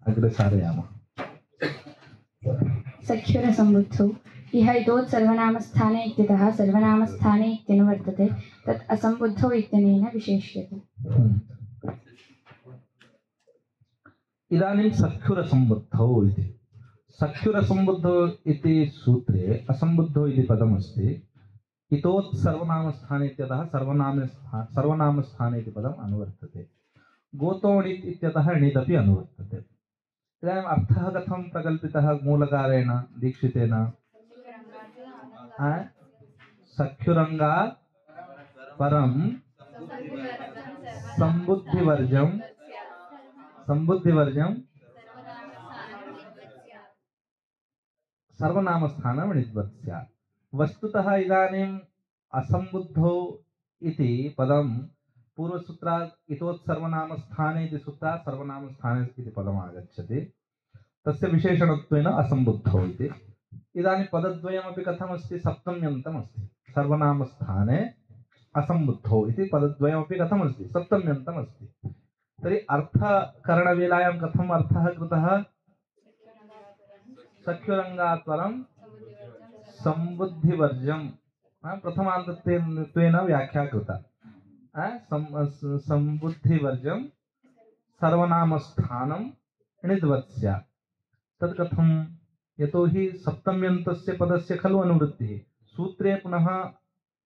अग्रे सारयामः। सख्युरसम्बुद्धौ इह इतोत् सर्वनामस्थाने इत्यतः सर्वनामस्थाने इत्यनुवर्तते तत् असम्बुद्धौ इत्यनेन विशेष्यते। इदानीं सख्युरसम्बुद्धौ इति सख्युरसम्बुद्धौ इति सूत्रे असम्बुद्धौ इति पदमस्ति। इतोत् सर्वनामस्थाने इत्यतः सर्वनामस्थाने इति पदम् अनुवर्तते। गोतोणित् इत्यतः णिदपि अनुवर्तते। इदानीम् अर्थः कथं प्रकल्पितः मूलकारेण दीक्षितेन? सख्युरङ्गात् परं सम्बुद्धिवर्जं सर्वनामस्थानं णिद्वत् स्यात्। वस्तुतः इदानीम् असम्बुद्धौ इति पदं पूर्वसूत्रात् इतोत् सर्वनामस्थाने इति सूत्रात् सर्वनामस्थाने इति पदम् आगच्छति। तस्य विशेषणत्वेन असम्बुद्धौ इति। इदानीं पदद्वयमपि कथमस्ति? सप्तम्यन्तमस्ति। सर्वनामस्थाने असम्बुद्धौ इति पदद्वयमपि कथमस्ति? सप्तम्यन्तमस्ति। तर्हि अर्थकरणवेलायां कथम् अर्थः कृतः? सख्युरङ्गात् परं सम्बुद्धिवर्जं प्रथमान्तत्वेन व्याख्या कृता। सम्बुद्धिवर्जं सर्वनामस्थानं णिद्वत् स्यात्। तत् कथं? यतोहि सप्तम्यन्तस्य पदस्य खलु अनुवृत्तिः। सूत्रे पुनः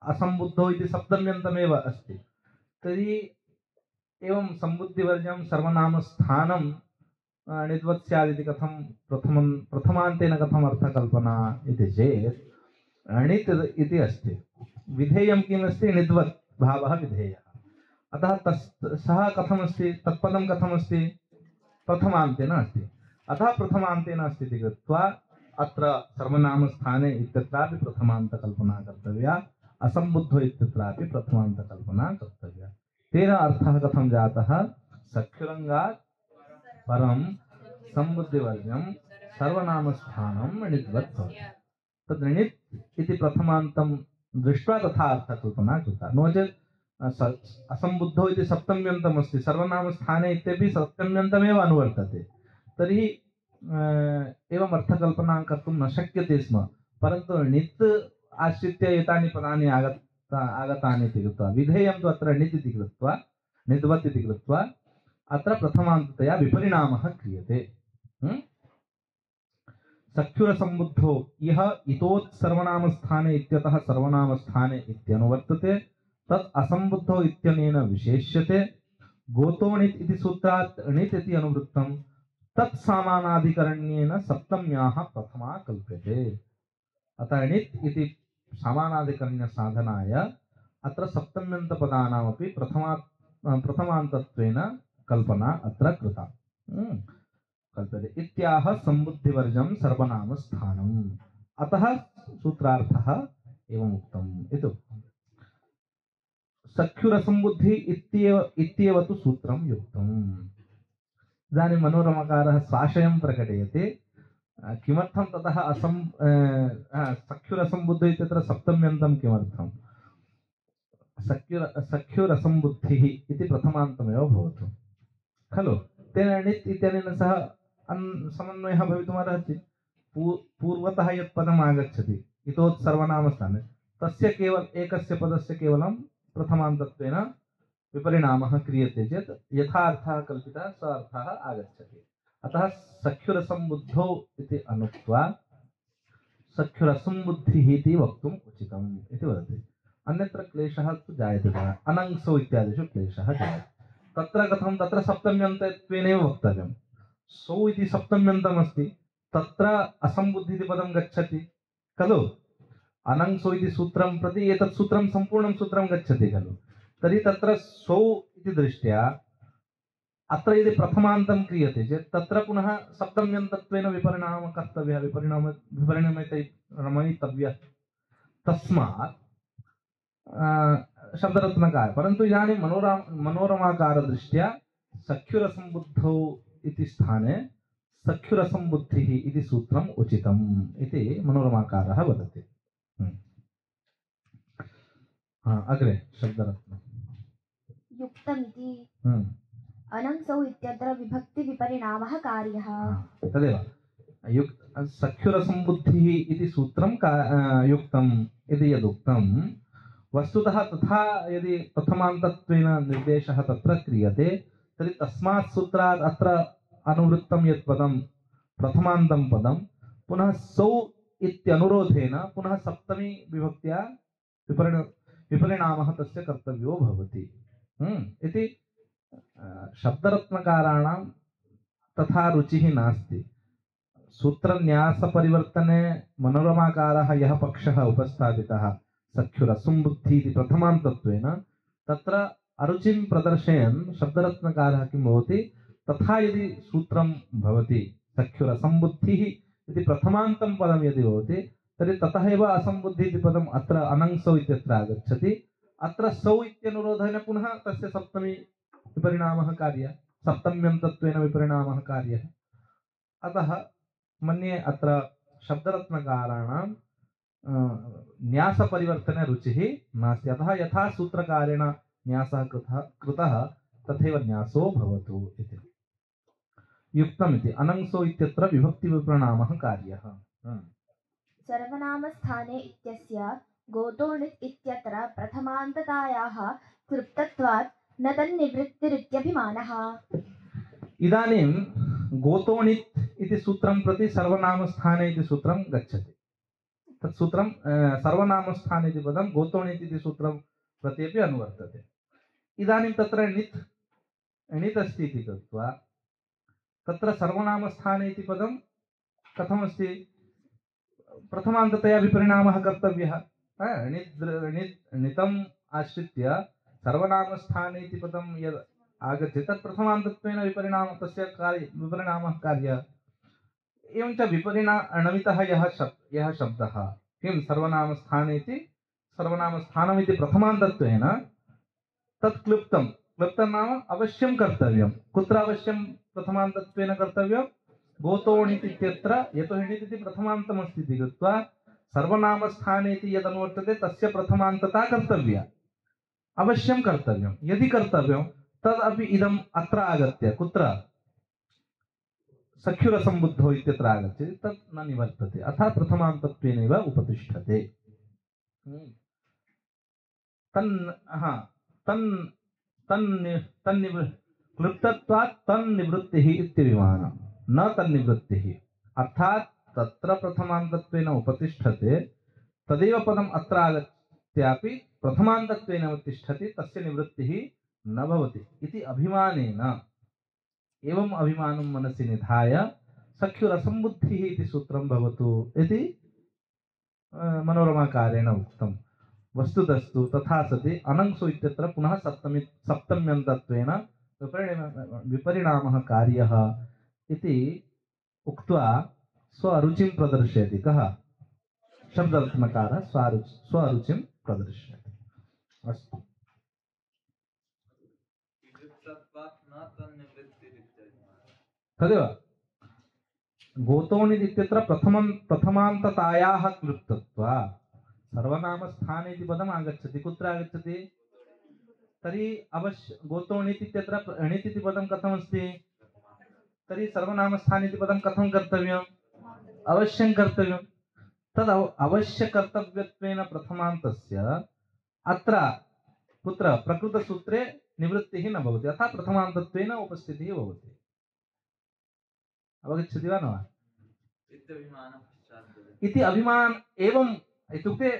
असम्बुद्धौ इति सप्तम्यन्तमेव अस्ति। तर्हि एवं सम्बुद्धिवर्जं सर्वनामस्थानं णिद्वत् स्यात् इति कथं प्रथमान्तेन कथम् अर्थकल्पना इति चेत् णित् इति अस्ति। विधेयं किमस्ति? णिद्वत् भावः विधेयः। अतः सः कथमस्ति? तत्पदं कथमस्ति? प्रथमान्तेन अस्ति। अतः प्रथमान्तेन अस्ति इति कृत्वा अत्र सर्वनामस्थाने इत्यत्रापि प्रथमान्तकल्पना कर्तव्या, असम्बुद्धौ इत्यत्रापि प्रथमान्तकल्पना कर्तव्या। तेन अर्थः कथं जातः? सख्युरङ्गात् परं सम्बुद्धिवर्जं सर्वनामस्थानं णिद्वत् भवति। तद् णित् इति प्रथमान्तं दृष्ट्वा तथा अर्थकल्पना कृता। नो चेत् असम्बुद्धौ इति सप्तम्यन्तमस्ति, सर्वनामस्थाने इत्यपि सप्तम्यन्तमेव अनुवर्तते। तर्हि एवम् अर्थकल्पना कर्तुं न शक्यते स्म। परन्तु णित् आश्रित्य एतानि पदानि आगतानि इति कृत्वा विधेयं तु अत्र णित् इति कृत्वा णिद्वत् इति कृत्वा अत्र प्रथमान्ततया विपरिणामः क्रियते। सख्युरसम्बुद्धौ इह इतोत् सर्वनामस्थाने इत्यतः सर्वनामस्थाने इत्यनुवर्तते तत् असम्बुद्धौ इत्यनेन विशेष्यते। गोतोणित् इति सूत्रात् णित् इति अनुवृत्तं तत् सामानाधिकरण्येन सप्तम्याः प्रथमा कल्प्यते। अतः णित् इति सामानाधिकरण्यसाधनाय अत्र सप्तम्यन्तपदानामपि प्रथमान्तत्वेन कल्पना अत्र कृता। कल्प्यते इत्याह सम्बुद्धिवर्जं सर्वनामस्थानम्। अतः सूत्रार्थः एवम् उक्तम् इति उक्तम्। सख्युरसम्बुद्धि इत्येव तु सूत्रं युक्तम्। इदानीं मनोरमकारः स्वाशयं प्रकटयति। किमर्थं ततः सख्युरसम्बुद्धौ इत्यत्र सप्तम्यन्तं किमर्थं? सख्युरसम्बुद्धिः इति प्रथमान्तमेव भवतु खलु। तेन णित् इत्यनेन सह समन्वयः भवितुमर्हति। पूर्वतः यत् पदम् आगच्छति इतोत् सर्वनामस्थाने तस्य एकस्य पदस्य केवलं प्रथमान्तत्वेन विपरिणामः क्रियते चेत् यथा अर्थः कल्पितः स अर्थः आगच्छति। अतः सख्युरसम्बुद्धौ इति अनुक्त्वा सख्युरसम्बुद्धिः इति वक्तुम् उचितम् इति वदति। अन्यत्र क्लेशः तु जायते। अनङ्सौ इत्यादिषु क्लेशः जायते। तत्र कथं? तत्र सप्तम्यन्तत्वेनैव वक्तव्यं। सौ इति सप्तम्यन्तमस्ति, तत्र असम्बुद्धि इति पदं गच्छति खलु। अनङ्सौ इति सूत्रं प्रति एतत् सूत्रं सम्पूर्णं सूत्रं गच्छति खलु। तर्हि तत्र सौ इति दृष्ट्या अत्र यदि प्रथमान्तं क्रियते चेत् तत्र पुनः सप्तम्यन्तत्वेन विपरिणामः कर्तव्यः, विपरिणमितव्यः। तस्मात् शब्दरत्नकार। परन्तु इदानीं मनोरमाकारदृष्ट्या सख्युरसम्बुद्धौ इति स्थाने सख्युरसम्बुद्धिः इति सूत्रम् उचितम् इति मनोरमाकारः वदति। अग्रे शब्दरत्न युक्तमिति अनङ्सौ इत्यत्र विभक्तिविपरिणामः कार्यः। तदेव युक्त सख्युरसम्बुद्धिः इति सूत्रं युक्तम् इति यदुक्तं वस्तुतः तथा यदि प्रथमान्तत्वेन निर्देशः तत्र क्रियते तर्हि तस्मात् सूत्रात् अत्र अनुवृत्तं यत् पदं प्रथमान्तं पदं पुनः सौ इत्यनुरोधेन पुनः सप्तमी विभक्त्या विपरिणामः तस्य कर्तव्यो भवति इति शब्दरत्नकाराणां तथा रुचिः नास्ति। सूत्रन्यासपरिवर्तने मनोरमाकारः यः पक्षः उपस्थापितः सख्युरसम्बुद्धिः इति प्रथमान्तत्वेन तत्र अरुचिं प्रदर्शयन् शब्दरत्नकारः किं भवति तथा यदि सूत्रं भवति सख्युरसम्बुद्धिः इति प्रथमान्तं पदं यदि भवति तर्हि ततः एव असम्बुद्धिः इति पदम् अत्र अनङ्सौ इत्यत्र आगच्छति। अत्र सौ इत्यनुरोधेन पुनः तस्य सप्तमी विपरिणामः कार्यः सप्तम्यन्तत्वेन विपरिणामः कार्यः। अतः मन्ये अत्र शब्दरत्नकाराणां न्यासपरिवर्तने रुचिः नास्ति। अतः यथा सूत्रकारेण न्यासः कृतः तथैव न्यासो भवतु इति युक्तमिति। अनङ्सो इत्यत्र विभक्तिविपरिणामः कार्यः। सर्वनामस्थाने इत्यस्य गोतोणित् इत्यत्र प्रथमान्ततायाः क्लृप्तत्वात् न तन्निवृत्तिरित्यभिमानः। इदानीं गोतोणित् इति सूत्रं प्रति सर्वनामस्थाने इति सूत्रं गच्छति। तत् सूत्रं सर्वनामस्थाने इति पदं गोतोणित् इति सूत्रं प्रति अपि अनुवर्तते। इदानीं तत्र णित् अस्ति इति कृत्वा तत्र सर्वनामस्थाने इति पदं कथमस्ति प्रथमान्ततया विपरिणामः कर्तव्यः। णितम् आश्रित्य सर्वनामस्थाने इति पदं यद् आगच्छति तत् प्रथमान्तत्वेन तस्य विपरिणामः कार्यः। एवञ्च णमितः यः शब्दः किं सर्वनामस्थाने इति सर्वनामस्थानमिति प्रथमान्तत्वेन तत् क्लृप्तं नाम अवश्यं कर्तव्यं। कुत्र अवश्यं प्रथमान्तत्वेन कर्तव्यं गोतोणित् इत्यत्र यतोहि णित् इति प्रथमान्तमस्ति इति कृत्वा सर्वनामस्थाने इति यदनुवर्तते तस्य प्रथमान्तता कर्तव्या अवश्यं कर्तव्यं। यदि कर्तव्यं तदपि इदम् अत्र आगत्य कुत्र सख्युरसम्बुद्धौ इत्यत्र आगच्छति तत् न निवर्तते। अर्थात् प्रथमान्तत्वेनैव उपतिष्ठते। क्लृप्तत्वात् तन्निवृत्तिः इत्यभिमानः न तन्निवृत्तिः। अर्थात् तत्र प्रथमान्तत्वेन उपतिष्ठते तदेव पदम् अत्र आगत्यापि प्रथमान्तत्वेन उपतिष्ठति तस्य निवृत्तिः न भवति इति अभिमानेन एवम् अभिमानं मनसि निधाय सख्युरसम्बुद्धिः इति सूत्रं भवतु इति मनोरमाकारेण उक्तम्। वस्तुतस्तु तथा सति अनङ्सो इत्यत्र पुनः सप्तम्यन्तत्वेन विपरिणामः कार्यः इति उक्त्वा स्वरुचिं प्रदर्शयति। कः शब्दरत्नकारः स्वरुचिं प्रदर्शयति। अस्तु तदेव गोतोणित् इत्यत्र प्रथमान्ततायाः क्लृप्तत्वात् सर्वनामस्थाने इति पदम् आगच्छति। कुत्र आगच्छति तर्हि अवश्य गोतोणित् इत्यत्र णित् इति पदं कथमस्ति तर्हि सर्वनामस्थाने इति पदं कथं कर्तव्यम् अवश्यं कर्तव्यं। तद् अवश्यकर्तव्यत्वेन प्रथमान्तस्य अत्र कुत्र प्रकृतसूत्रे निवृत्तिः न भवति। अतः प्रथमान्तत्वेन उपस्थितिः भवति। अवगच्छति वा न वा इति अभिमान एवम् इत्युक्ते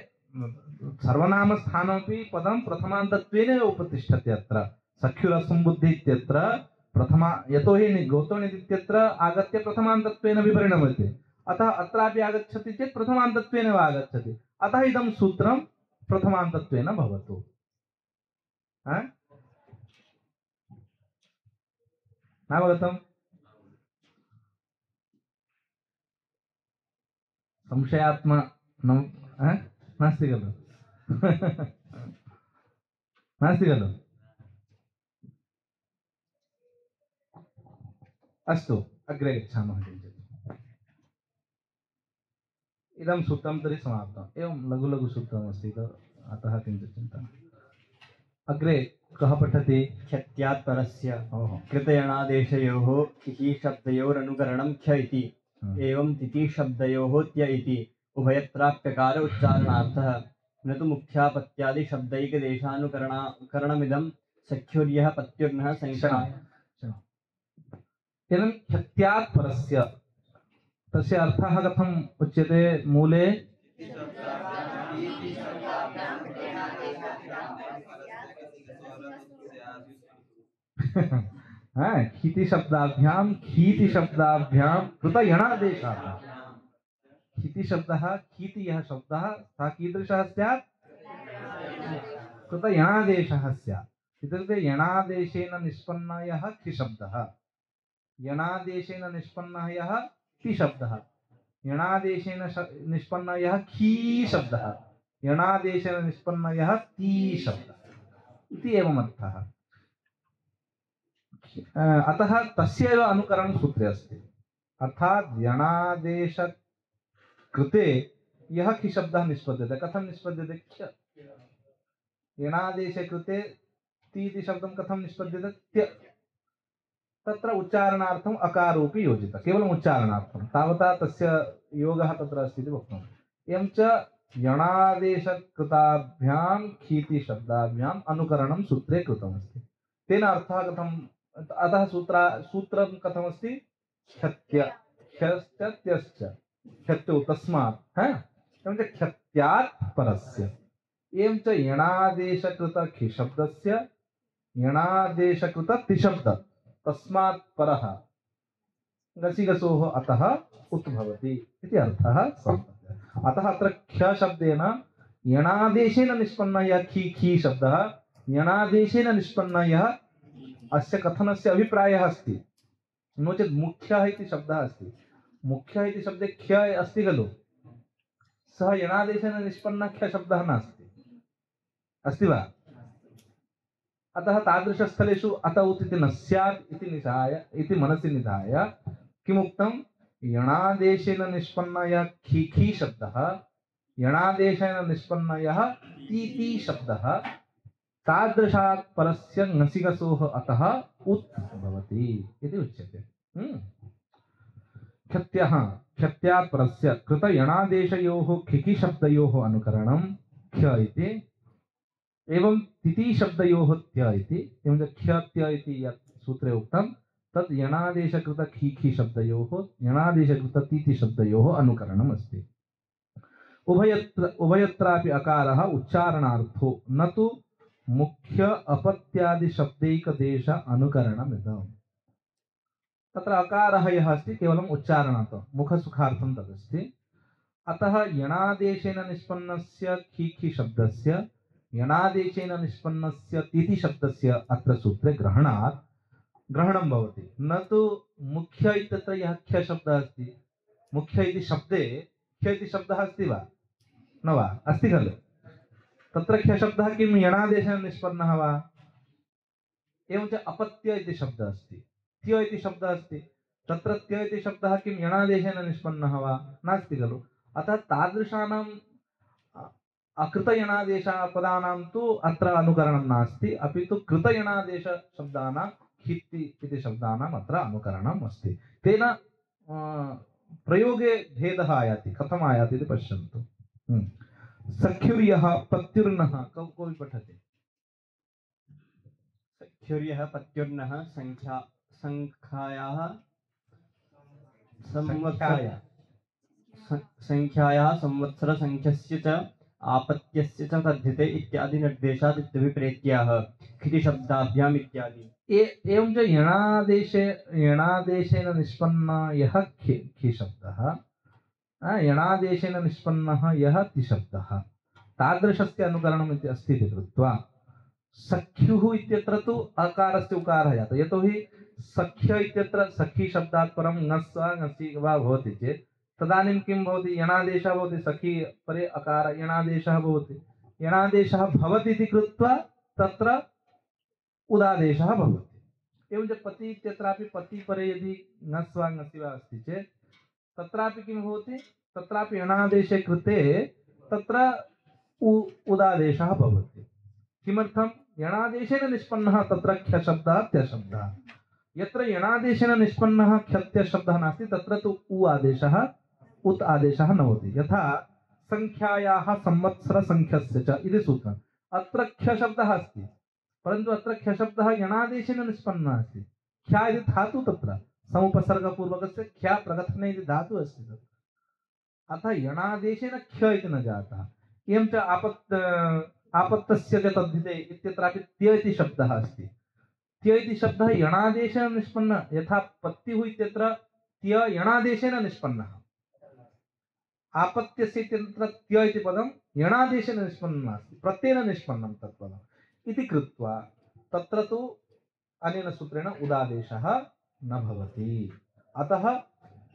सर्वनामस्थानमपि पदं प्रथमान्तत्वेन उपतिष्ठति। अत्र सख्युरसम्बुद्धिः इत्यत्र प्रथमा यतोहि गोतोणित् इत्यत्र आगत्य प्रथमान्तत्वेन विपरिणमति। अतः अत्रापि आगच्छति चेत् प्रथमान्तत्वेन एव आगच्छति। अतः इदं सूत्रं प्रथमान्तत्वेन भवतु। नावगतम् संशयात्मा नास्ति खलु नास्ति खलु। अस्तु अग्रे गच्छामः। किञ्चित् इदं सूत्रं तर्हि समाप्तम्। एवं लघु लघु सूत्रमस्ति अतः किञ्चित् चिन्ता। अग्रे कः पठति? ख्यत्यात् परस्य ओहो। कृतयणादेशयोः हि शब्दयोरनुकरणं ख्य इति एवं तिथि शब्दयोः त्य इति उभयत्राप्यकार उच्चारणार्थः न तु मुख्यापत्यादिशब्दैकदेशानुकरणमिदं सख्युर्यः पत्युर्नः संख्या इदं ख्यत्यात् परस्य तस्य अर्थः कथम् उच्यते? मूले खीतिशब्दाभ्यां कृतयणादेशाः। खीतिशब्दः खीति यः शब्दः सः कीदृशः स्यात्? कृतयणादेशः स्यात्। इत्युक्ते यणादेशेन निष्पन्नः यः खिशब्दः, यणादेशेन निष्पन्नः यः तिशब्दः, यणादेशेन निष्पन्नः यः खी शब्दः, यणादेशेन निष्पन्नः यः ती शब्दः इति एवम् अर्थः। अतः तस्यैव अनुकरणं सूत्रे अस्ति। अर्थात् यणादेश कृते यः खि शब्दः निष्पद्यते, कथं निष्पद्यते? ख्य। यणादेशे कृते ती इति शब्दं कथं निष्पद्यते? त्य। तत्र उच्चारणार्थम् अकारोऽपि योजितः, केवलम् उच्चारणार्थं, तावता तस्य योगः तत्र अस्ति इति वक्तुम्। एवं च यणादेशकृताभ्यां खीतिशब्दाभ्याम् अनुकरणं सूत्रे कृतमस्ति। तेन अर्थः कथम्? अतः सूत्रं कथमस्ति? ख्यत्य ख्यश्च त्यश्च ख्यत्यो तस्मात् एवं च ख्यत्यात् परस्य एवं च यणादेशकृत खिशब्दस्य यणादेशकृत तिशब्द तस्मात् परः गसिगसोः अतः उद्भवति इति अर्थः सम्पद्यते। अतः अत्र ख्य शब्देन यणादेशेन निष्पन्नः यः खी शब्दः, यणादेशेन निष्पन्नः यः, अस्य कथनस्य अभिप्रायः अस्ति। नो चेत् मुख्यः इति शब्दः अस्ति, मुख्यः इति शब्दे ख्य अस्ति खलु, सः यणादेशेन निष्पन्नः ख्य शब्दः नास्ति, अस्ति वा? अतः तादृशस्थलेषु अत उत इति न स्यात् इति मनसि निधाय किमुक्तं? यणादेशेन निष्पन्नः यः खी शब्दः, यणादेशेन निष्पन्नः यः ती शब्दः, तादृशात् परस्य ङसिगसोः अतः उत् भवति इति उच्यते। ख्यत्यात् परस्य कृतयणादेशयोः खिखि शब्दयोः अनुकरणं ख्य इति, एवं तिथि शब्दयोः त्य इति, एवं च ख्यत्य इति यत् सूत्रे उक्तं तत् यणादेशकृत खिखि शब्दयोः यणादेशकृत तिथि शब्दयोः अनुकरणम् अस्ति। उभयत्रापि अकारः उच्चारणार्थो न तु मुख्य अपत्यादि शब्दैकदेश अनुकरणमिदम्। तत्र अकारः यः अस्ति केवलम् उच्चारणार्थं, मुखसुखार्थं तदस्ति। अतः यणादेशेन निष्पन्नस्य खि शब्दस्य यणादेशेन निष्पन्नस्य तिथि शब्दस्य अत्र सूत्रे ग्रहणं भवति। न तु मुख्य इत्यत्र यः ख्य शब्दः अस्ति, मुख्य इति शब्दे ख्य इति शब्दः अस्ति वा न वा? अस्ति खलु। तत्र ख्य शब्दः किं यणादेशेन निष्पन्नः वा? एवं च अपत्य इति शब्दः अस्ति, त्य इति शब्दः अस्ति, तत्र त्य इति शब्दः किं यणादेशेन निष्पन्नः वा? नास्ति खलु। अतः तादृशानाम् अकृतयणादेश पदानां तु अत्र अनुकरणं नास्ति, अपि तु कृतयणादेश शब्दानां खित्ति इति शब्दानाम् अत्र अनुकरणम् अस्ति। तेन प्रयोगे भेदः आयाति। कथम् आयाति इति पश्यन्तु। सख्युर्यः पत्युर्नः, कोऽपि पठति? सख्युर्यः पत्युर्नः संख्यायाः संवत्सर संख्यस्य च आपत्यस्य च तद्धिते इत्यादि निर्देशात् इत्यभिप्रेत्याः खितिशब्दाभ्याम् इत्यादि। एवं च यणादेशेन निष्पन्न यः खि शब्दः, यणादेशेन निष्पन्नः यः ति शब्दः, तादृशस्य अनुकरणम् इति अस्ति इति कृत्वा सख्युः इत्यत्र तु अकारस्य उकारः जातः। यतोहि सख्य इत्यत्र सखी शब्दात् परं ङस् वा ङसि वा भवति चेत् तदानीं किं भवति? यणादेशः भवति, सखी परे अकार यणादेशः भवति, यणादेशः भवति इति कृत्वा तत्र उदादेशः भवति। एवं च पति इत्यत्रापि पति परे यदि ङस् वा ङसि वा अस्ति चेत् तत्रापि किं भवति? तत्रापि यणादेशे कृते तत्र उदादेशः भवति। किमर्थं? यणादेशेन निष्पन्नः तत्र ख्यशब्दः त्यशब्दः। यत्र यणादेशेन निष्पन्नः ख्यत्यशब्दः नास्ति तत्र तु उ आदेशः उत् आदेशः न भवति। यथा संख्यायाः संवत्सर संख्यस्य च इति सूत्रम्। अत्र ख्यशब्दः अस्ति परन्तु अत्र ख्यशब्दः यणादेशेन निष्पन्नः अस्ति। ख्या इति धातु तत्र समुपसर्गपूर्वकस्य ख्या प्रकथने इति धातु अस्ति तत्र। अतः यणादेशेन ख्य इति न जातः। एवं च आपत्तस्य च तद्धिते इत्यत्रापि त्य इति शब्दः अस्ति। त्य इति शब्दः यणादेशेन निष्पन्नः। यथा पत्तिः इत्यत्र त्य यणादेशेन निष्पन्नः। आपत्यस्य इत्यत्र त्य इति पदं यणादेशेन निष्पन्नम् अस्ति, प्रत्ययेन निष्पन्नं तत्पदम् इति कृत्वा तत्र तु अनेन सूत्रेण उदादेशः न भवति। अतः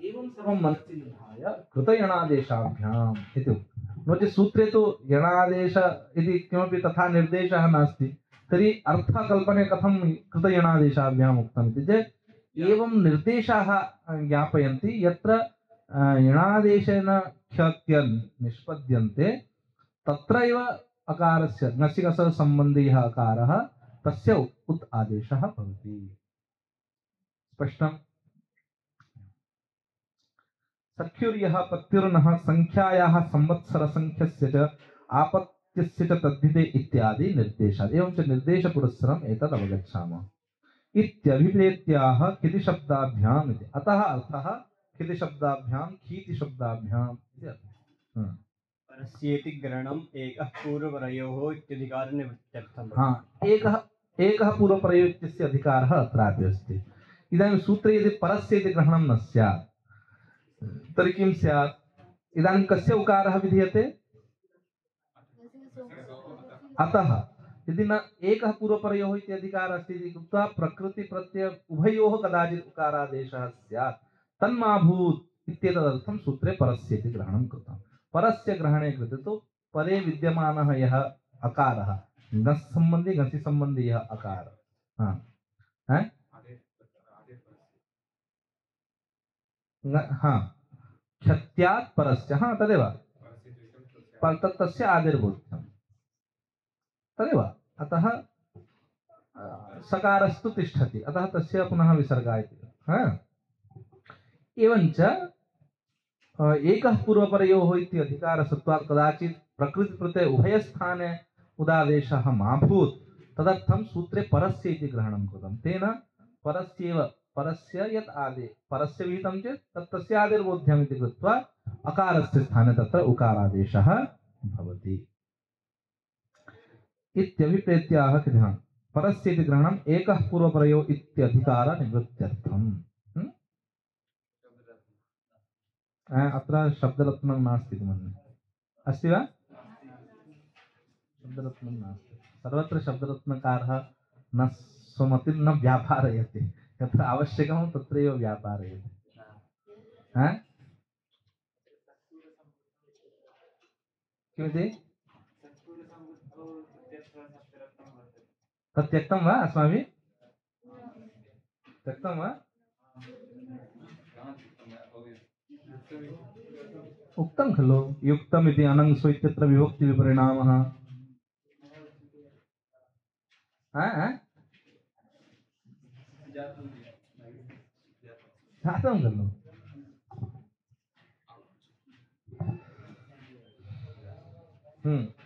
एवं सर्वं मनसि निधाय कृतयणादेशाभ्याम् इति उक्तं। नो चेत् सूत्रे तु यणादेश इति किमपि तथा निर्देशः नास्ति, तर्हि अर्थकल्पने कथं कृतयणादेशाभ्याम् उक्तम् इति चेत् एवं निर्देशाः ज्ञापयन्ति यत्र यणादेशेन ख्यत्य निष्पद्यन्ते तत्रैव अकारस्य ङसिगसः सम्बन्धीयः अकारः तस्य उत् आदेशः भवति। स्पष्टम्? सख्युर्यः पत्युर्नः संख्यायाः संवत्सर संख्यस्य च आपत्यस्य च तद्धिते इत्यादि निर्देशात्। एवं च निर्देशपुरस्सरम् एतद् अवगच्छामः। इत्यभिप्रेत्याह कितिशब्दाभ्याम् इति। अतः अर्थः कितिशब्दाभ्याम् खीतिशब्दाभ्याम् इति अर्थः। परस्येति ग्रहणम् एकः पूर्वपरयोः इत्यधिकारनिवृत्त्यर्थम्। एकः पूर्वपरयो इत्यस्य अधिकारः अत्रापि अस्ति। इदानीं सूत्रे यदि परस्य इति ग्रहणं न स्यात् तर्हि किं स्यात्? इदानीं कस्य उकारः विधीयते? अतः यदि न एकः पूर्वपरयोः इति अधिकारः अस्ति इति कृत्वा प्रकृतिप्रत्यय उभयोः कदाचित् उकारादेशः स्यात् तन्मा भूत् इत्येतदर्थं सूत्रे परस्य इति ग्रहणं कृतं। परस्य ग्रहणे कृते तु परे विद्यमानः यः अकारः ङस् सम्बन्धी ङसि सम्बन्धी यः अकारः क्षत्यात् परस्य तदेव तस्य आदिर्भूतं तदेव। अतः सकारस्तु तिष्ठति, अतः तस्य पुनः विसर्गः इति। एवञ्च एकः पूर्वपरयोः इति अधिकारसत्त्वात् कदाचित् प्रकृतिप्रत्यय उभयस्थाने उदादेशः मा भूत् तदर्थं सूत्रे परस्य इति ग्रहणं कृतं। तेन परस्य यत् आदे परस्य विहितं चेत् तस्य आदिर्बोध्यम् इति कृत्वा अकारस्य स्थाने तत्र उकारादेशः भवति। इत्यभिप्रेत्याह कितः परस्य इति ग्रहणम् एकः पूर्वपरयो इत्यधिकारनिवृत्त्यर्थम्। अत्र शब्दरत्नं नास्ति इति मन्ये। अस्ति वा? शब्दरत्नं नास्ति। सर्वत्र शब्दरत्नकारः न स्वमतिं न व्यापारयति। यत्र आवश्यकं तत्रैव व्यापारयति। किमिति? तत् त्यक्तं वा अस्माभिः? त्यक्तं वा? उक्तं खलु युक्तमिति अनङ्सो इत्यत्र विभक्ति विपरिणामः। जातं खलु।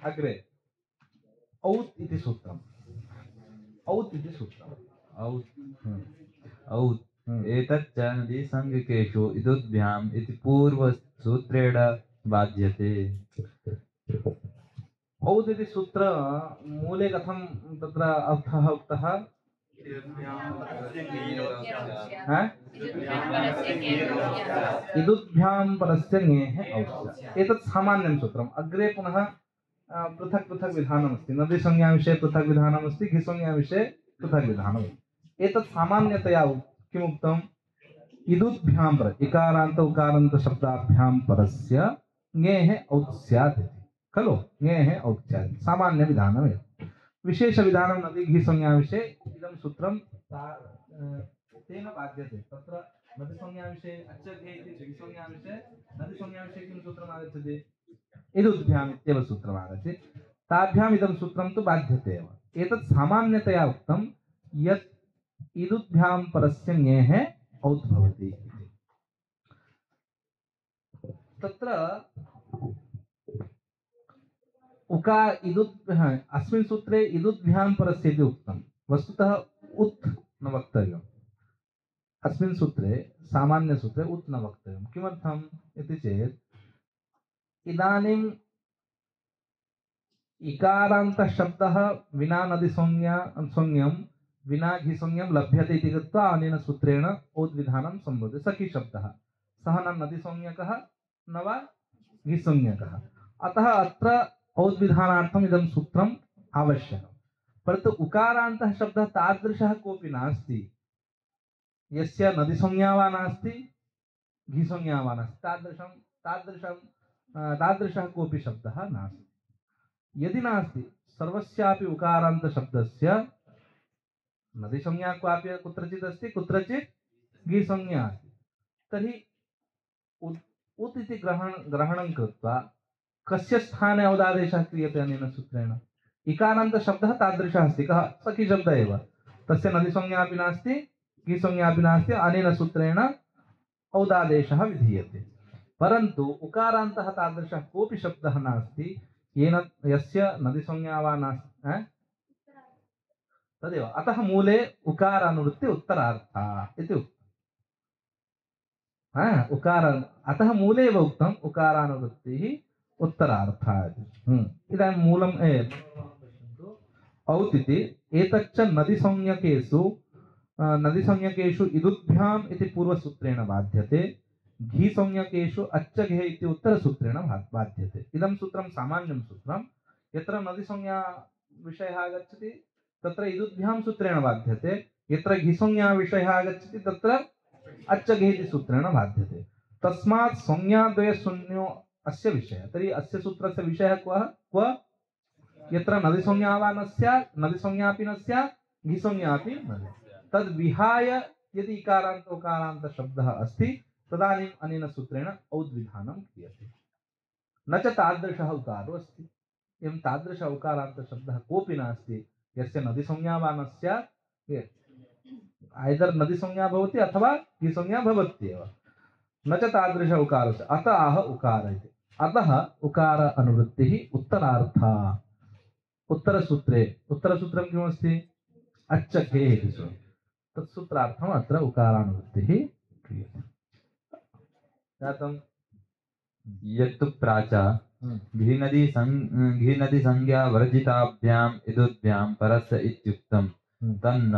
अग्रे औत् इति सूत्रम्। औत् इति सूत्रम्। औत् एतच्च नदीसंज्ञकेषु इदुभ्याम् इति पूर्वसूत्रेण बाध्यते। औत् इति सूत्र मूले कथं तत्र अर्थः उक्तः? इदुभ्यां परस्य ङेः औस्य। एतत् सामान्यं सूत्रम्। अग्रे पुनः पृथक् पृथक् विधानमस्ति। नदीसंज्ञाविषये पृथक् विधानमस्ति, घिसंज्ञाविषये पृथक् विधानमस्ति। एतत् सामान्यतया किमुक्तम्? इदुभ्यां पर इकारान्त उकारान्त शब्दाभ्यां परस्य ङेः औत् स्यात् इति खलु। ङेः औत् स्यात् सामान्य विधानमेव। विशेष विधानं नदी घिसंज्ञाविषये इदं सूत्रं तेन बाध्यते। तत्र नदीसंज्ञाविषये अच्छघे इति घिसंज्ञाविषये नदीसंज्ञाविषये किं सूत्रम् आगच्छति? इदुभ्याम् इत्येव सूत्रम् आगच्छति। ताभ्याम् इदं सूत्रं तु बाध्यते एव। एतत् सामान्यतया उक्तं यत् इदुभ्यां परस्य ङेः औत् भवति इति। तत्र अस्मिन् सूत्रे इदुभ्यां परस्य इति उक्तं, वस्तुतः उत् न वक्तव्यम्। अस्मिन् सूत्रे सामान्यसूत्रे उत् न वक्तव्यं। किमर्थम् इति चेत् इदानीम् इकारान्तशब्दः विना नदिसंज्ञं विना घिसंज्ञं लभ्यते इति कृत्वा अनेन सूत्रेण औद्विधानं सम्भवति। सखीशब्दः सः न नदिसंज्ञकः न वा घिसंज्ञकः, अतः अत्र औद्विधानार्थम् इदं सूत्रम् आवश्यकम्। परन्तु उकारान्तः शब्दः तादृशः कोऽपि नास्ति यस्य नदिसंज्ञा वा नास्ति घिसंज्ञा वा नास्ति, तादृशः कोऽपि शब्दः नास्ति। यदि नास्ति सर्वस्यापि उकारान्तशब्दस्य नदिसंज्ञा क्वापि कुत्रचित् अस्ति कुत्रचित् घिसंज्ञा अस्ति, तर्हि उत् इति ग्रहणं कृत्वा कस्य स्थाने औदादेशः क्रियते अनेन सूत्रेण? इकारान्तशब्दः तादृशः अस्ति, कः? सखीशब्दः एव, तस्य नदिसंज्ञा अपि नास्ति घिसंज्ञा अपि नास्ति, अनेन सूत्रेण औदादेशः विधीयते। परन्तु उकारान्तः तादृशः कोऽपि शब्दः नास्ति यस्य नदिसंज्ञा वा नास्ति, तदेव। अतः मूले उकारानुवृत्ति उत्तरार्था इति उक्तम्। अतः मूले एव उक्तम् उकारानुवृत्तिः उत्तरार्था इति। इदानीं मूलम् औत् इति एतच्च नदिसंज्ञकेषु इदुभ्याम् इति पूर्वसूत्रेण बाध्यते, घीसंज्ञकेषु अच्च घे इति उत्तरसूत्रेण बाध्यते। इदं सूत्रं सामान्यं सूत्रं, यत्र नदिसंज्ञा विषयः आगच्छति तत्र इदुभ्यां सूत्रेण बाध्यते, यत्र घिसंज्ञा विषयः आगच्छति तत्र अच्च घे इति सूत्रेण बाध्यते। तस्मात् संज्ञाद्वयशून्यो अस्य विषयः। तर्हि अस्य सूत्रस्य विषयः क्व? यत्र नदिसंज्ञा वा न स्यात्, नदिसंज्ञापि न स्यात्, घिसंज्ञापि न स्यात्, तद् विहाय यदि इकारान्त उकारान्त शब्दः अस्ति तदानीम् अनेन सूत्रेण औद्विधानं क्रियते। न च तादृशः उकारो अस्ति। एवं तादृश उकारान्तशब्दः कोऽपि नास्ति यस्य नदिसंज्ञा वा न स्यात्, ऐदर् नदिसंज्ञा भवति अथवा घिसंज्ञा भवत्येव, न च तादृश उकारस्य, अत आह उकार इति। अतः उकार अनुवृत्तिः उत्तरार्था। उत्तरसूत्रं किमस्ति? अच्च घे इति सूत्रं। तत्सूत्रार्थम् अत्र उकारानुवृत्तिः क्रियते। जातं यत्तु प्राचा घीनदी संज्ञा वर्जिताभ्याम् इदुभ्यां परस्य इत्युक्तं तन्न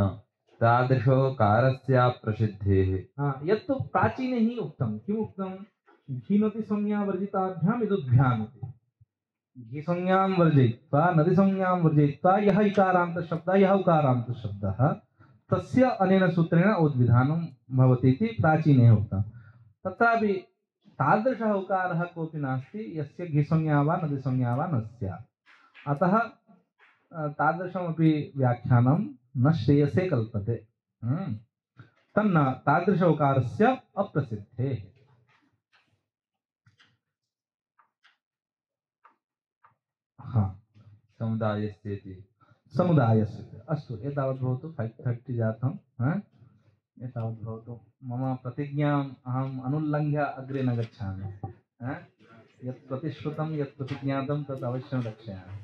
तादृशोकारस्य प्रसिद्धेः। यत्तु प्राचीने ही उक्तं। किम् उक्तं? घीनदी संज्ञा वर्जिताभ्याम् इदुभ्याम् इति। घीसंज्ञां वर्जयित्वा नदिसंज्ञां वर्जयित्वा यः इकारान्तशब्दः यः उकारान्तशब्दः तस्य अनेन सूत्रेण औद्विधानं भवति इति प्राचीने उक्तं। तत्रापि तादृशः उकारः कोऽपि नास्ति यस्य घिसंज्ञा वा नदिसंज्ञा वा न स्यात्। अतः तादृशमपि व्याख्यानं न श्रेयसे कल्पते। तन्न तादृश उकारस्य अप्रसिद्धेः। समुदायस्य अस्तु, एतावत् भवतु। 5:30 जातं। एतावत् भवतु। मम प्रतिज्ञाम् अहम् अनुल्लङ्घ्य अग्रे न गच्छामि। यत् प्रतिश्रुतं यत् प्रतिज्ञातं तत् अवश्यं रक्षयामि।